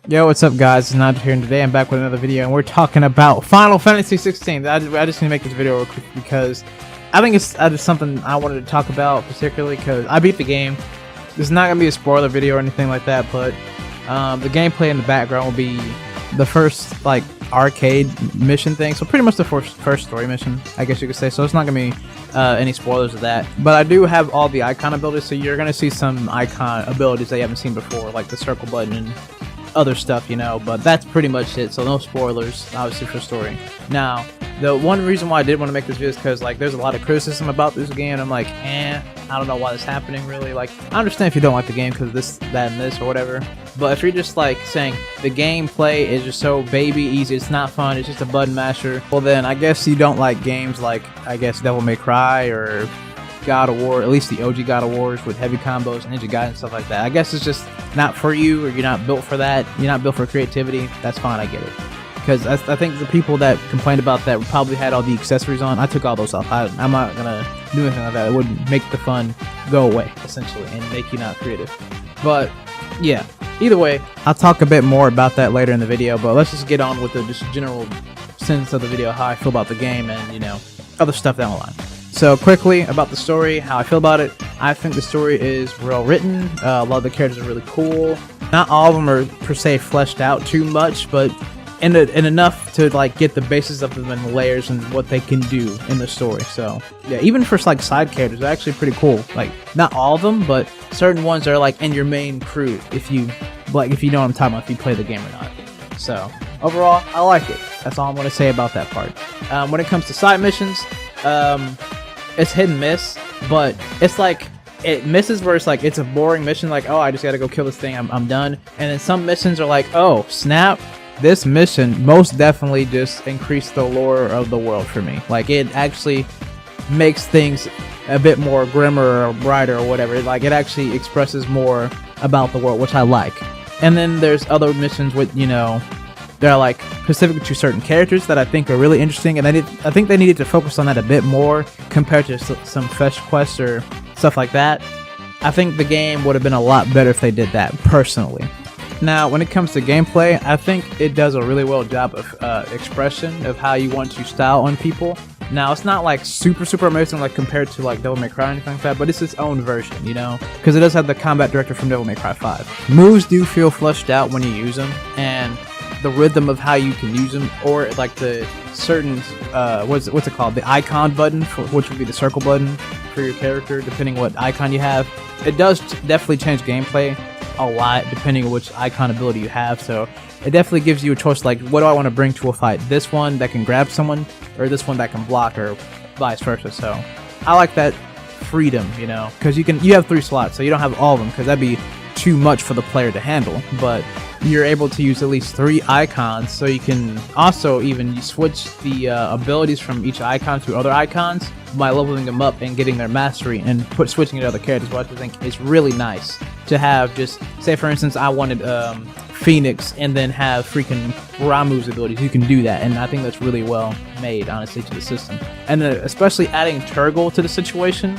Yo, what's up guys, it's Nigel here, and today I'm back with another video, and we're talking about Final Fantasy 16. I just need to make this video real quick because I think it's just something I wanted to talk about, particularly because I beat the game. This is not going to be a spoiler video or anything like that, but the gameplay in the background will be the first, like, arcade mission thing. So pretty much the first story mission, I guess you could say. So it's not going to be any spoilers of that. But I do have all the icon abilities, so you're going to see some icon abilities that you haven't seen before, like the circle button and other stuff, you know, but that's pretty much it. So no spoilers, obviously, for story. Now, the one reason why I did want to make this video is because, like, there's a lot of criticism about this game. I'm like, I don't know why this is happening, really. Like, I understand if you don't like the game because this, that, and this, or whatever. But if you're just, like, saying the gameplay is just so baby easy, it's not fun, it's just a button masher, well then, I guess you don't like games like, I guess, Devil May Cry or God of War, at least the OG God of Wars with heavy combos, Ninja Gaiden, and stuff like that. I guess it's just not for you, or you're not built for that. You're not built for creativity. That's fine, I get it. Because I think the people that complained about that probably had all the accessories on. I took all those off. I'm not gonna do anything like that. It would make the fun go away, essentially, and make you not creative. But yeah, either way, I'll talk a bit more about that later in the video. But let's just get on with the just general sense of the video, how I feel about the game, and, you know, other stuff down the line. So quickly about the story, how I feel about it. I think the story is well written. A lot of the characters are really cool. Not all of them are per se fleshed out too much, but in enough to, like, get the basis of them and the layers and what they can do in the story. So yeah, even for, like, side characters, they're actually pretty cool. Like, not all of them, but certain ones are, like, in your main crew, if you know what I'm talking about, if you play the game or not. So overall, I like it. That's all I'm going to say about that part. When it comes to side missions, it's hit and miss, but it's like it misses where it's like it's a boring mission, like, oh, I just gotta go kill this thing, I'm done. And then some missions are like, oh snap, this mission most definitely just increased the lore of the world for me. Like, it actually makes things a bit more grimmer or brighter or whatever. Like, it actually expresses more about the world, which I like. And then there's other missions with, you know, they're like specific to certain characters that I think are really interesting, and I think they needed to focus on that a bit more compared to some fetch quests or stuff like that. I think the game would have been a lot better if they did that, personally. Now, when it comes to gameplay, I think it does a really well job of expression of how you want to style on people. Now, it's not like super amazing, like, compared to, like, Devil May Cry or anything like that, but it's its own version, you know, because it does have the combat director from Devil May Cry 5. Moves do feel fleshed out when you use them, and the rhythm of how you can use them, or like the certain what's it called, the icon button, which would be the circle button for your character, depending what icon you have. It does definitely change gameplay a lot depending on which icon ability you have. So it definitely gives you a choice, like, what do I want to bring to a fight? This one that can grab someone, or this one that can block, or vice versa. So I like that freedom, you know, because you have 3 slots, so you don't have all of them, because that'd be too much for the player to handle. But you're able to use at least 3 icons, so you can also even switch the abilities from each icon to other icons by leveling them up and getting their mastery and switching to other characters, which I think is really nice to have. Just say, for instance, I wanted Phoenix, and then have freaking Ramuh's abilities. You can do that, and I think that's really well made, honestly, to the system. And then especially adding Turgle to the situation,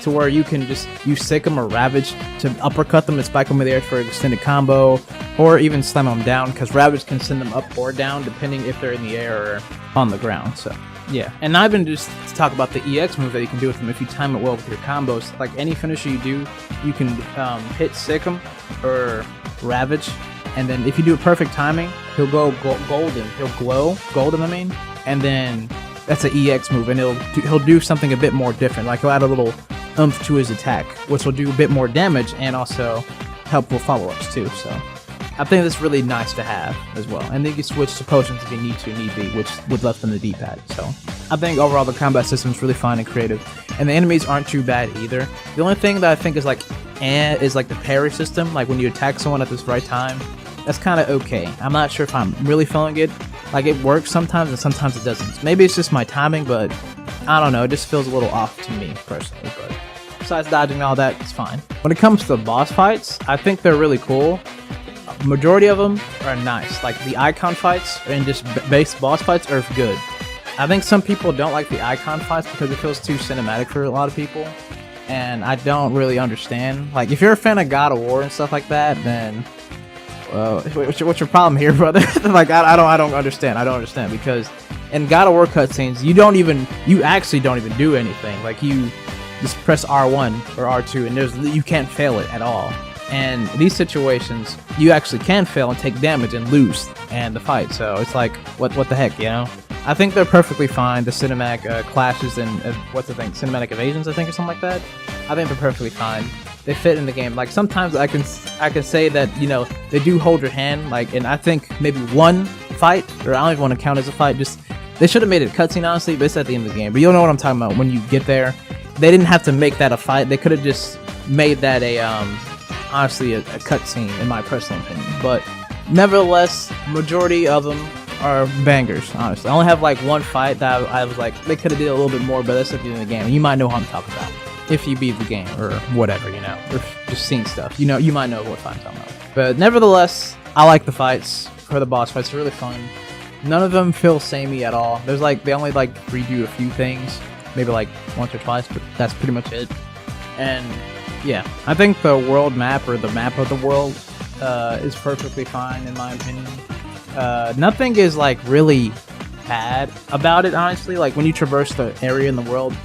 to where you can just use Sikkim or Ravage to uppercut them and spike them in the air for an extended combo, or even slam them down, because Ravage can send them up or down depending if they're in the air or on the ground. So yeah, and I've been just to talk about the EX move that you can do with them if you time it well with your combos. Like, any finisher you do, you can hit Sikkim or Ravage, and then if you do it perfect timing, he'll go golden. He'll glow golden, I mean, and then that's an EX move, and he'll do something a bit more different. Like, he'll add a little oomph to his attack, which will do a bit more damage and also help with follow-ups too. So I think that's really nice to have as well. And then you can switch to potions if you need be, which would left on the D-pad. So I think overall the combat system is really fun and creative, and the enemies aren't too bad either. The only thing that I think is like the parry system. Like, when you attack someone at this right time, that's kind of okay. I'm not sure if I'm really feeling it. Like, it works sometimes and sometimes it doesn't. Maybe it's just my timing, but I don't know, it just feels a little off to me personally. But besides dodging and all that, it's fine. When it comes to boss fights, I think they're really cool. Majority of them are nice. Like, the icon fights and just base boss fights are good. I think some people don't like the icon fights because it feels too cinematic for a lot of people, and I don't really understand. Like, if you're a fan of God of War and stuff like that, then what's your problem here, brother? Like, I don't understand. I don't understand, because in God of War cutscenes, you actually don't even do anything. Like, you just press R1 or R2, and you can't fail it at all. And these situations, you actually can fail and take damage and lose and the fight. So it's like, what the heck, you know? I think they're perfectly fine. The cinematic clashes and what's the thing? Cinematic evasions, I think, or something like that. I think they're perfectly fine. They fit in the game. Like, sometimes I can say that, you know, they do hold your hand. Like, and I think maybe one fight, or I don't even want to count as a fight. Just they should have made it a cutscene, honestly. But it's at the end of the game. But you'll know what I'm talking about when you get there. They didn't have to make that a fight. They could have just made that honestly a cutscene, in my personal opinion. But nevertheless, majority of them are bangers, honestly. I only have like one fight that I was like, they could have did a little bit more, but that's at the end of the game. And you might know what I'm talking about if you beat the game or whatever, you know, or just seen stuff. You know, you might know what fight I'm talking about. But nevertheless, I like the fights. For the boss fights, they're really fun. None of them feel samey at all. There's like, they only like redo a few things, maybe like once or twice, but that's pretty much it. And yeah, I think the world map, or the map of the world, is perfectly fine in my opinion. Nothing is like really bad about it, honestly. Like, when you traverse the area in the world,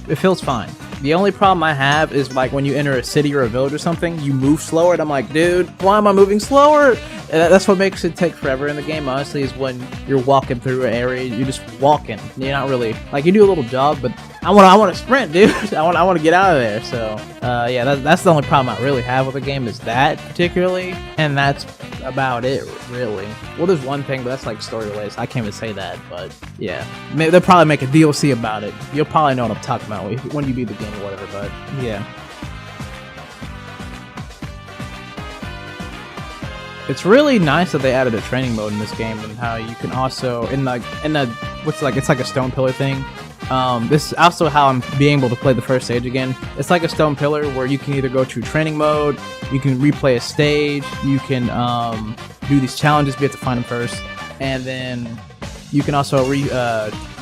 it feels fine. The only problem I have is like when you enter a city or a village or something, you move slower, and I'm like, dude, why am I moving slower? And that's what makes it take forever in the game, honestly, is when you're walking through an area, you're just walking. You're not really, like, you do a little jog, but I want to sprint, dude. I want to get out of there. So, yeah, that's the only problem I really have with the game, is that particularly, and that's about it, really. Well, there's one thing, but that's like story related, so I can't even say that, but yeah. They'll probably make a DLC about it. You'll probably know what I'm talking about when you beat the game or whatever, but yeah. It's really nice that they added a training mode in this game, and how you can also, it's like a stone pillar thing. This is also how I'm being able to play the first stage again. It's like a stone pillar where you can either go to training mode, you can replay a stage, you can do these challenges, but you have to find them first, and then you can also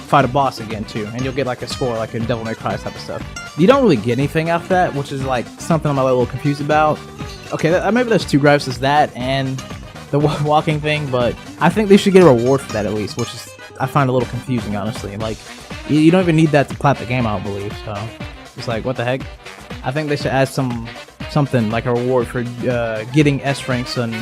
fight a boss again too, and you'll get like a score, like in Devil May Cry type of stuff. You don't really get anything after that, which is like something I'm a little confused about. Okay, maybe there's two gripes, is that and the walking thing, but I think they should get a reward for that at least, which is, I find a little confusing, honestly. Like, you don't even need that to plat the game, I don't believe, so it's like, what the heck? I think they should add something like a reward for getting S ranks and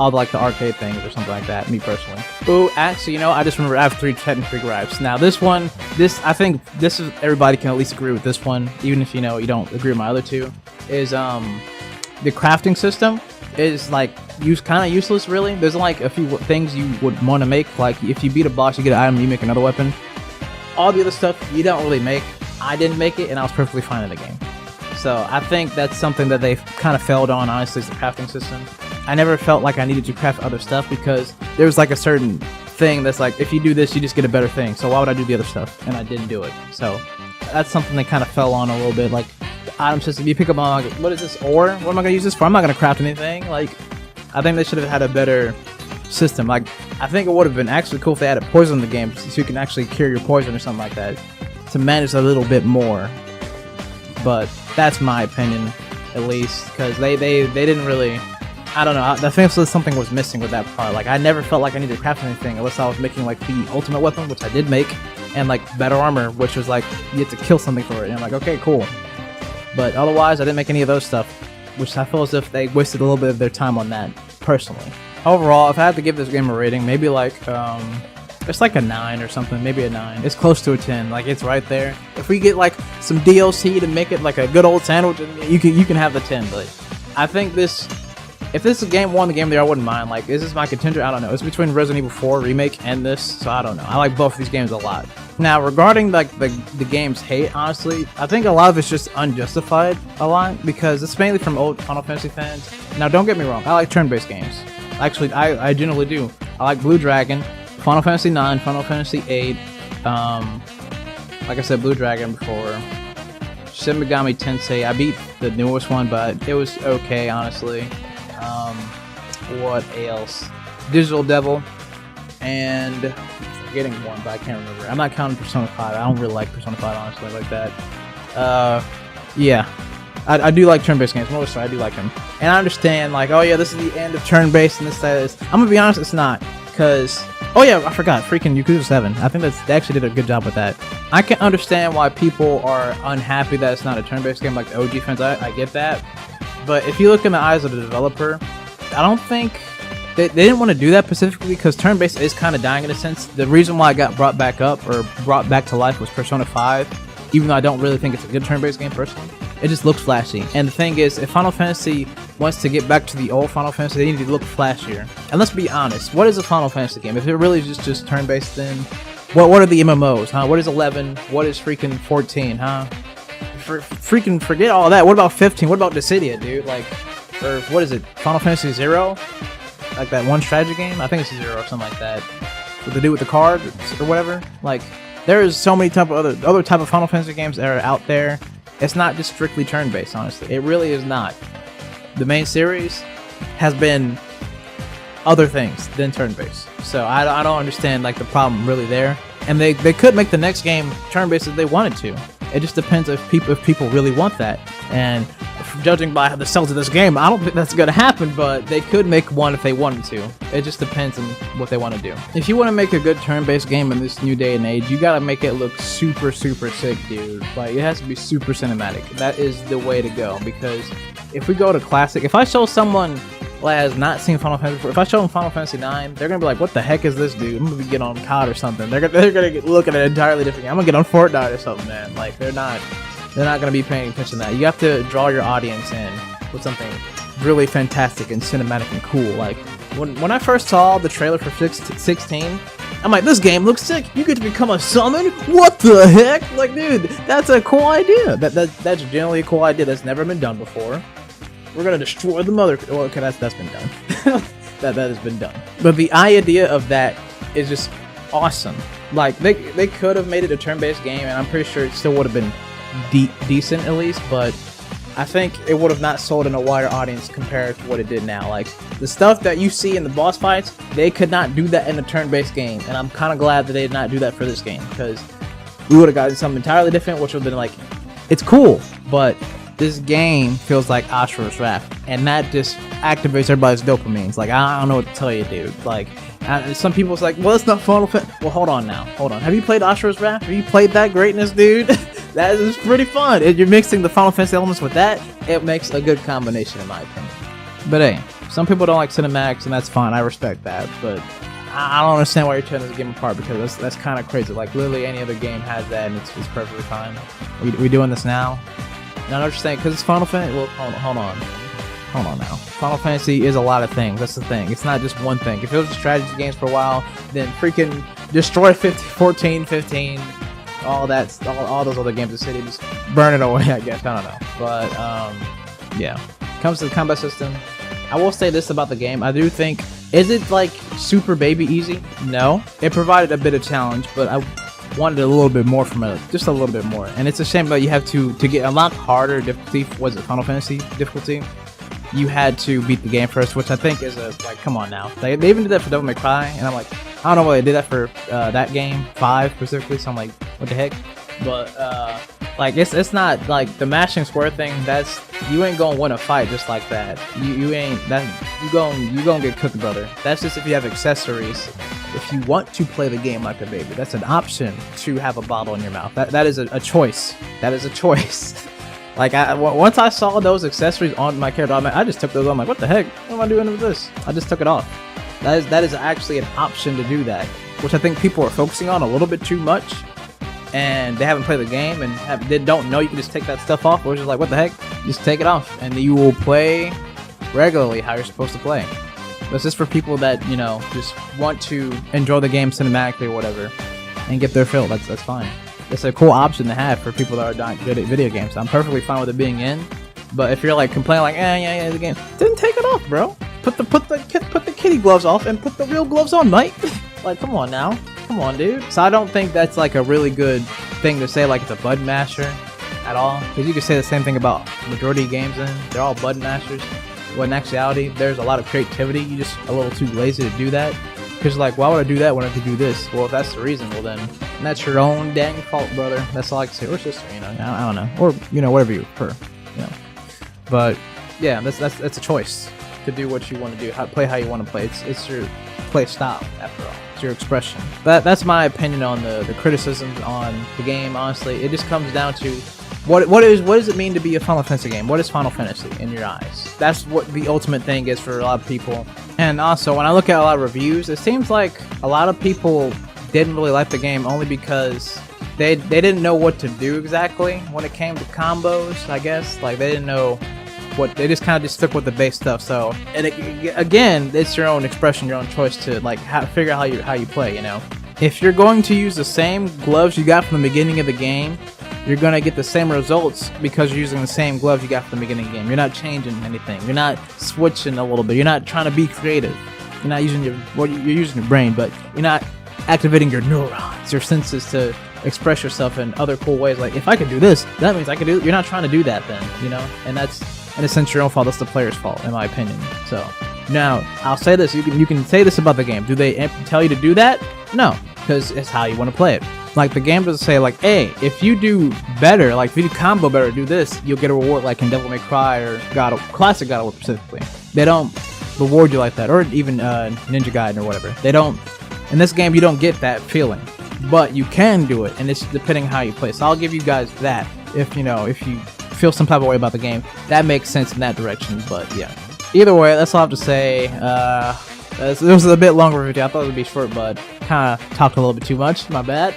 all the, like, the arcade things or something like that, me personally. Ooh, actually, you know, I just remember I have three technically gripes. Now, I think this is, everybody can at least agree with this one, even if, you know, you don't agree with my other two, is, the crafting system is like kind of useless, really. There's like a few things you would want to make, like if you beat a boss, you get an item, you make another weapon. All the other stuff you don't really make. I didn't make it, and I was perfectly fine in the game. So I think that's something that they've kind of failed on, honestly, is the crafting system. I never felt like I needed to craft other stuff, because there was like a certain thing that's like, if you do this, you just get a better thing. So why would I do the other stuff? And I didn't do it. So that's something they kind of fell on a little bit. Like, item system, you pick up on, like, what is this ore? What am I gonna use this for? I'm not gonna craft anything. Like, I think they should have had a better system. Like, I think it would have been actually cool if they added poison in the game, so you can actually cure your poison or something like that, to manage a little bit more. But that's my opinion, at least, because they didn't really, I don't know, I think something was missing with that part. Like, I never felt like I needed to craft anything unless I was making like the ultimate weapon, which I did make, and like better armor, which was like you had to kill something for it, and I'm like, okay, cool. But otherwise, I didn't make any of those stuff, which I feel as if they wasted a little bit of their time on that, personally. Overall, if I had to give this game a rating, maybe like, it's like a 9 or something, maybe a 9. It's close to a 10, like, it's right there. If we get like some DLC to make it like a good old sandwich, you can have the 10, but I think if this game won the game of the year, I wouldn't mind. Like, is this my contender? I don't know. It's between Resident Evil 4 Remake and this, so I don't know. I like both of these games a lot. Now, regarding like the game's hate, honestly, I think a lot of it's just unjustified a lot, because it's mainly from old Final Fantasy fans. Now, don't get me wrong, I like turn-based games. Actually, I generally do. I like Blue Dragon, Final Fantasy 9, Final Fantasy 8, like I said, Blue Dragon before, Shin Megami Tensei. I beat the newest one, but it was okay, honestly. What else? Digital Devil, and I'm forgetting one, but I can't remember. I'm not counting Persona 5. I don't really like Persona 5, honestly, like that. Yeah. I do like turn-based games. Mostly, I do like them. And I understand, like, oh yeah, this is the end of turn-based and this, that, is. I'm gonna be honest, it's not. Because, oh yeah, I forgot, freaking Yakuza 7. I think they actually did a good job with that. I can understand why people are unhappy that it's not a turn-based game like the OG fans. I get that. But if you look in the eyes of the developer, I don't think they didn't want to do that specifically because turn-based is kind of dying in a sense. The reason why it got brought back up or brought back to life was Persona 5, even though I don't really think it's a good turn-based game personally. It just looks flashy. And the thing is, if Final Fantasy wants to get back to the old Final Fantasy, they need to look flashier. And let's be honest, what is a Final Fantasy game? If it really is just turn-based, then what are the MMOs, huh? What is 11? What is freaking 14, huh? Freaking forget all that. What about 15? What about Dissidia, dude? Like, or what is it? Final Fantasy 0? Like that one strategy game? I think it's 0 or something like that. What to do with the card or whatever? Like, there's so many type of other type of Final Fantasy games that are out there. It's not just strictly turn-based, honestly. It really is not. The main series has been other things than turn-based. So I don't understand like the problem really there. And they could make the next game turn-based if they wanted to. It just depends if people really want that. And judging by the sales of this game, I don't think that's gonna happen, but they could make one if they wanted to. It just depends on what they want to do. If you want to make a good turn-based game in this new day and age, you gotta make it look super sick, dude. Like, it has to be super cinematic. That is the way to go, because if we go to classic, if I show someone that has not seen Final Fantasy before, if I show them Final Fantasy 9, they're gonna be like, what the heck is this, dude? I'm gonna get on COD or something. They're gonna look at an entirely different game. I'm gonna get on Fortnite or something, man. Like, they're not gonna be paying attention to that. You have to draw your audience in with something really fantastic and cinematic and cool. Like, when I first saw the trailer for FF16, I'm like, this game looks sick. You get to become a summon? What the heck? Like, dude, that's a cool idea. That's generally a cool idea that's never been done before. We're gonna destroy the mother. Well, okay, that's been done. that has been done. But the idea of that is just awesome. Like, they could have made it a turn-based game, and I'm pretty sure it still would have been decent at least, but I think it would have not sold in a wider audience compared to what it did now. Like, the stuff that you see in the boss fights, they could not do that in a turn-based game, and I'm kind of glad that they did not do that for this game, because we would have gotten something entirely different, which would have been like, it's cool, but this game feels like Ashura's Wrath, and that just activates everybody's dopamines. Like, I don't know what to tell you, dude. Like, some people's like, well, it's not Final Fantasy. Well, hold on now. Hold on. Have you played Ashura's Wrath? Have you played that greatness, dude? That is pretty fun. If you're mixing the Final Fantasy elements with that, it makes a good combination, in my opinion. But hey, some people don't like cinematics, and that's fine. I respect that. But I don't understand why you're tearing this game apart, because that's kind of crazy. Like, literally any other game has that, and it's perfectly fine. We doing this now? Now, I'm just saying, because it's Final Fantasy. Well, hold on now. Final Fantasy is a lot of things. That's the thing. It's not just one thing. If it was strategy games for a while, then freaking destroy 14, 15, all that, all those other games, the city, just burn it away, I guess. I don't know. But yeah. Comes to the combat system, I will say this about the game. I do think, is it like super baby easy? No. It provided a bit of challenge, but I wanted a little bit more from it, just a little bit more. And it's a shame that you have to get a lot harder difficulty. Was it Final Fantasy difficulty? You had to beat the game first, which I think is like, come on now. They even did that for Devil May Cry, and I'm like, I don't know why they did that for that game 5 specifically. So I'm like, what the heck? But like, it's not like the mashing square thing. That's, you ain't gonna win a fight just like that. You ain't that. You gonna get cooked, brother. That's just if you have accessories. If you want to play the game like a baby, that's an option to have a bottle in your mouth. That is a choice. That is a choice. Like, once I saw those accessories on my character, I just took those on. I'm like, what the heck? What am I doing with this? I just took it off. That is actually an option to do that, which I think people are focusing on a little bit too much, and they haven't played the game and they don't know you can just take that stuff off. Or just like, what the heck? Just take it off, and you will play regularly how you're supposed to play. That's just for people that, you know, just want to enjoy the game cinematically or whatever, and get their fill. That's fine. It's a cool option to have for people that are not good at video games. I'm perfectly fine with it being in, but if you're like complaining like, yeah, the game, then take it off, bro. Put the kitty gloves off and put the real gloves on, mate. Like, come on now, come on, dude. So I don't think that's like a really good thing to say, like it's a button masher at all, because you could say the same thing about majority of games. They're all button mashers. When in actuality, there's a lot of creativity. You just a little too lazy to do that. Because, like, why would I do that when I could do this? Well, if that's the reason, well then, that's your own dang fault, brother. That's all I can say. Or sister, you know, I don't know. Or, you know, whatever you prefer, you know. But yeah, that's a choice to do what you want to do, play how you want to play. It's your play style after all. It's your expression. That's my opinion on the criticisms on the game. Honestly, it just comes down to what does it mean to be a Final Fantasy game? What is Final Fantasy in your eyes? That's what the ultimate thing is for a lot of people. And also, when I look at a lot of reviews, it seems like a lot of people didn't really like the game only because they didn't know what to do exactly when it came to combos. I guess like they didn't know what, they just kind of just stuck with the base stuff. So, and again, it's your own expression, your own choice to like figure out how you play. You know, if you're going to use the same gloves you got from the beginning of the game, you're gonna get the same results because you're using the same gloves you got from the beginning of the game. You're not changing anything. You're not switching a little bit. You're not trying to be creative. You're not using you're using your brain, but you're not activating your neurons, your senses to express yourself in other cool ways. Like, if I could do this, that means I could do it. You're not trying to do that then, you know? And that's, in a sense, your own fault. That's the player's fault, in my opinion. So, now, I'll say this. You can say this about the game. Do they tell you to do that? No, because it's how you want to play it. Like, the game doesn't say, like, hey, if you do better, like, if you do combo better, do this, you'll get a reward, like in Devil May Cry or Classic God of War specifically. They don't reward you like that, or even Ninja Gaiden or whatever. They don't. In this game, you don't get that feeling, but you can do it, and it's depending how you play. So I'll give you guys that. If you feel some type of way about the game, that makes sense in that direction. But yeah, either way, that's all I have to say. It was a bit longer video. I thought it would be short, but kind of talked a little bit too much. My bad.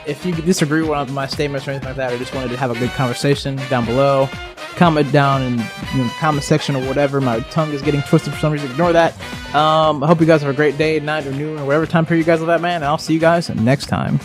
If you disagree with my statements or anything like that, or just wanted to have a good conversation down below, comment down in the comment section or whatever. My tongue is getting twisted for some reason. Ignore that. I hope you guys have a great day, night, or noon, or whatever time period you guys live at, man. And I'll see you guys next time.